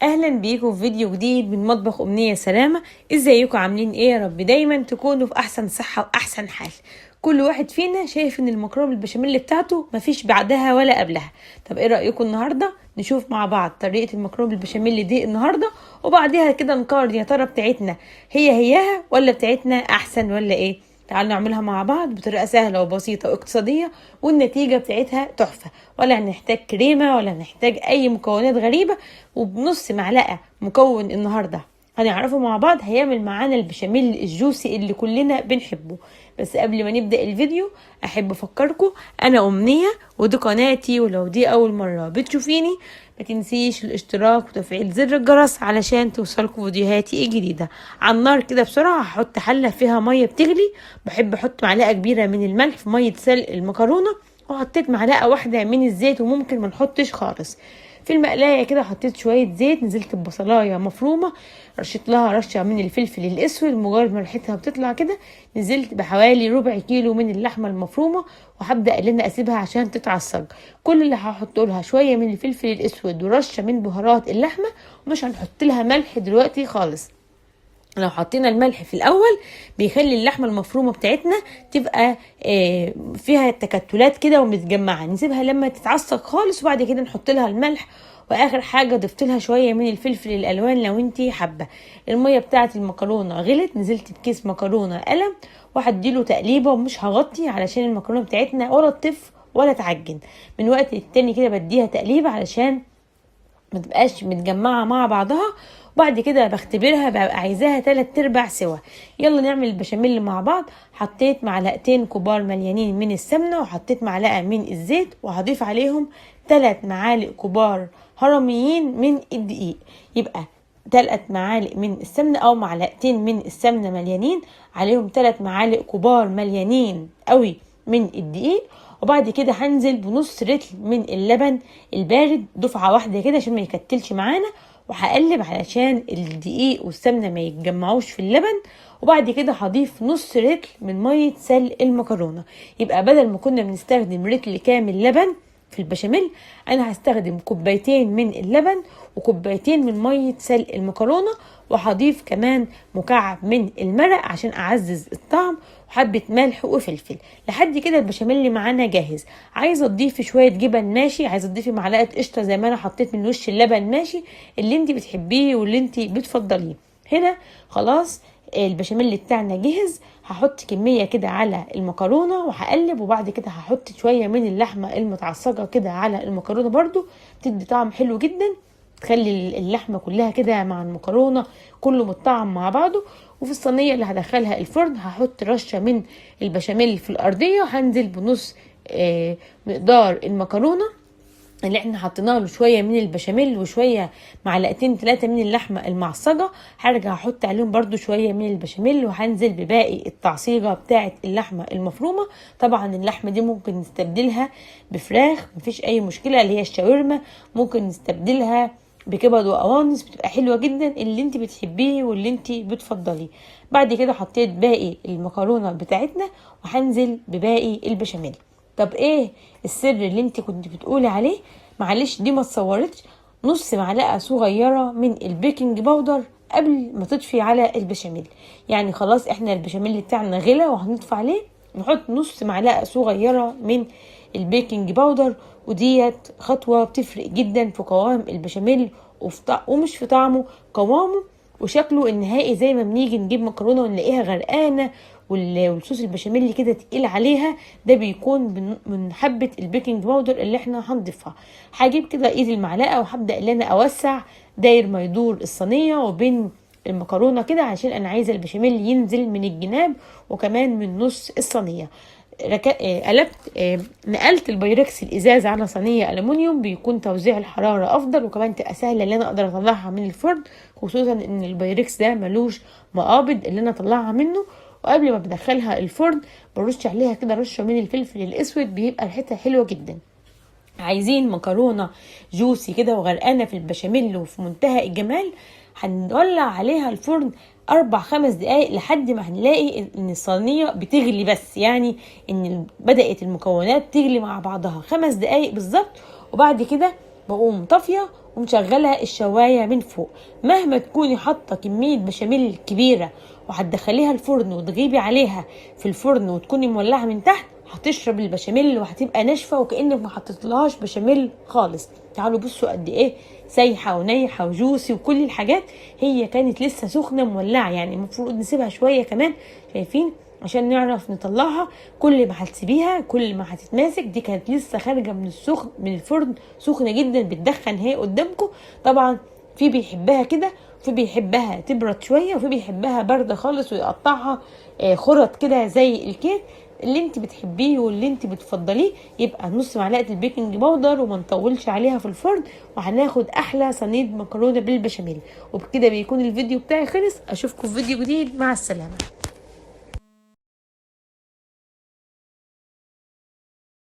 اهلا بيكم في فيديو جديد من مطبخ امنيه سلامه. ازيكم عاملين ايه؟ يا رب دايما تكونوا في احسن صحه واحسن حال. كل واحد فينا شايف ان المكرونه بالبشاميل بتاعته مفيش بعدها ولا قبلها. طب ايه رايكم النهارده نشوف مع بعض طريقه المكرونه بالبشاميل دي النهارده، وبعديها كده نقارن يا ترى بتاعتنا هياها ولا بتاعتنا احسن ولا ايه. تعالوا نعملها مع بعض بطريقة سهلة وبسيطة واقتصادية، والنتيجة بتاعتها تحفة. ولا هنحتاج كريمة ولا هنحتاج أي مكونات غريبة، وبنص معلقة مكون النهاردة هنعرفه مع بعض هيعمل معانا البشاميل الجوسي اللي كلنا بنحبه. بس قبل ما نبدأ الفيديو أحب أفكركم أنا أمنية ودي قناتي، ولو دي أول مرة بتشوفيني ما تنسيش الاشتراك وتفعيل زر الجرس علشان توصلكم فيديوهاتي الجديدة. على النار كده بسرعة هحط حلة فيها مية بتغلي، بحب احط معلقة كبيرة من الملح في مية سلق المكرونة، وحطيت معلقة واحدة من الزيت، وممكن ما نحطش خالص. في المقلاية كده حطيت شوية زيت، نزلت ببصلاية مفرومة، رشيت لها رشة من الفلفل الاسود، مجرد ما ريحتها بتطلع كده نزلت بحوالي ربع كيلو من اللحمة المفرومة، وهبدأ ان انا اسيبها عشان تتعصج. كل اللي هحط لها شوية من الفلفل الاسود ورشة من بهارات اللحمة، ومش هنحط لها ملح دلوقتي خالص. لو حطينا الملح في الاول بيخلي اللحمه المفرومه بتاعتنا تبقى فيها تكتلات كده ومتجمعه، نسيبها لما تتعصق خالص وبعد كده نحط لها الملح. واخر حاجه ضفت لها شويه من الفلفل الالوان لو انتي حابه. الميه بتاعه المكرونه غلت، نزلت بكيس مكرونه قلم وهديله تقليبه، ومش هغطي علشان المكرونه بتاعتنا ولا تطف ولا تعجن. من وقت للتاني كده بديها تقليبه علشان ما تبقاش متجمعه مع بعضها، وبعد كده بختبرها ببقى عايزاها 3/4 سوا. يلا نعمل البشاميل مع بعض. حطيت معلقتين كبار مليانين من السمنه، وحطيت معلقه من الزيت، وهضيف عليهم 3 معالق كبار هرميين من الدقيق. يبقى 3 معالق من السمنه او معلقتين من السمنه مليانين عليهم 3 معالق كبار مليانين قوي من الدقيق. وبعد كده هنزل بنص رتل من اللبن البارد دفعة واحدة كده عشان ما يكتلش معانا، وهقلب علشان الدقيق والسمنة ما يتجمعوش في اللبن. وبعد كده هضيف نص رتل من مية سلق المكرونة. يبقى بدل ما كنا بنستخدم رتل كامل لبن في البشاميل، انا هستخدم كوبايتين من اللبن وكوبايتين من مية سلق المكرونة، وهضيف كمان مكعب من المرق عشان اعزز الطعم، وحبة ملح وفلفل. لحد كده البشاميل معانا جاهز. عايزه تضيفي شويه جبن ماشي، عايزه تضيفي معلقه قشطه زي ما انا حطيت من وش اللبن ماشي، اللي انت بتحبيه واللي انت بتفضليه. هنا خلاص البشاميل بتاعنا جهز. هحط كميه كده على المكرونه وهقلب، وبعد كده هحط شويه من اللحمه المتعصجه كده على المكرونه برضو، بتدي طعم حلو جدا، تخلي اللحمه كلها كده مع المكرونه كله متطعم مع بعضه. وفي الصينيه اللي هدخلها الفرن هحط رشه من البشاميل في الارضيه، وهنزل بنص مقدار المكرونه اللي احنا حطينا له شويه من البشاميل وشويه معلقتين 3 من اللحمه المعصجه. هرجع احط عليهم برده شويه من البشاميل، وهنزل بباقي التعصيجه بتاعه اللحمه المفرومه. طبعا اللحمه دي ممكن نستبدلها بفراخ، مفيش اي مشكله، اللي هي الشاورما. ممكن نستبدلها بكبد وقوانص، بتبقى حلوه جدا، اللي انت بتحبيه واللي انت بتفضليه. بعد كده حطيت باقي المكرونه بتاعتنا، وهنزل بباقي البشاميل. طب ايه السر اللي انت كنت بتقولي عليه؟ معلش دي ما اتصورتش. نص معلقه صغيره من البيكنج باودر قبل ما تطفي على البشاميل. يعني خلاص احنا البشاميل بتاعنا غلى وهنطفي عليه، نحط نص معلقه صغيره من البيكنج باودر. وديت خطوه بتفرق جدا في قوام البشاميل ومش في طعمه، قوامه وشكله النهائي. زي ما بنيجي نجيب مكرونه ونلاقيها غرقانه والصوص البشاميل كده تقيل عليها، ده بيكون من حبه البيكنج باودر اللي احنا هنضيفها. هجيب كده ايد المعلقه وهبدا ان انا اوسع داير ما يدور الصينيه وبين المكرونه كده، عشان انا عايزه البشاميل ينزل من الجناب وكمان من نص الصينيه. قلبت نقلت البايركس الازاز على صينيه الومنيوم، بيكون توزيع الحراره افضل، وكمان تبقى سهله ان انا اقدر اطلعها من الفرن، خصوصا ان البايركس ده ملوش مقابض اللي انا اطلعها منه. وقبل ما بدخلها الفرن برش عليها كده رشه من الفلفل الاسود، بيبقى ريحتها حلوه جدا. عايزين مكرونه جوسي كده وغرقانه في البشاميل وفي منتهى الجمال، هنولع عليها الفرن 4-5 دقايق لحد ما هنلاقي ان الصينيه بتغلي، بس يعني ان بدات المكونات تغلي مع بعضها 5 دقايق بالظبط. وبعد كده بقوم طافيه ومشغله الشوايه من فوق. مهما تكوني حاطه كميه بشاميل كبيره وهتدخليها الفرن وتغيبي عليها في الفرن وتكوني مولعه من تحت، هتشرب البشاميل وهتبقى ناشفه وكانك ما حطيتلهاش بشاميل خالص. تعالوا بصوا قد ايه سايحه ونايحه وجوسي وكل الحاجات، هي كانت لسه سخنه مولعه، يعني المفروض نسيبها شويه كمان، شايفين، عشان نعرف نطلعها. كل ما هتسيبيها كل ما هتتماسك. دي كانت لسه خارجه من الفرن سخنه جدا بتدخن هي قدامكم. طبعا في بيحبها كده، وفي بيحبها تبرد شويه، وفي بيحبها بارده خالص ويقطعها خرط كده زي الكيك. اللي انت بتحبيه واللي انت بتفضليه. يبقى نص معلقه البيكنج باودر وما نطولش عليها في الفرن، وهناخد احلى صينيه مكرونه بالبشاميل. وبكده بيكون الفيديو بتاعي خلص. اشوفكم في فيديو جديد، مع السلامه.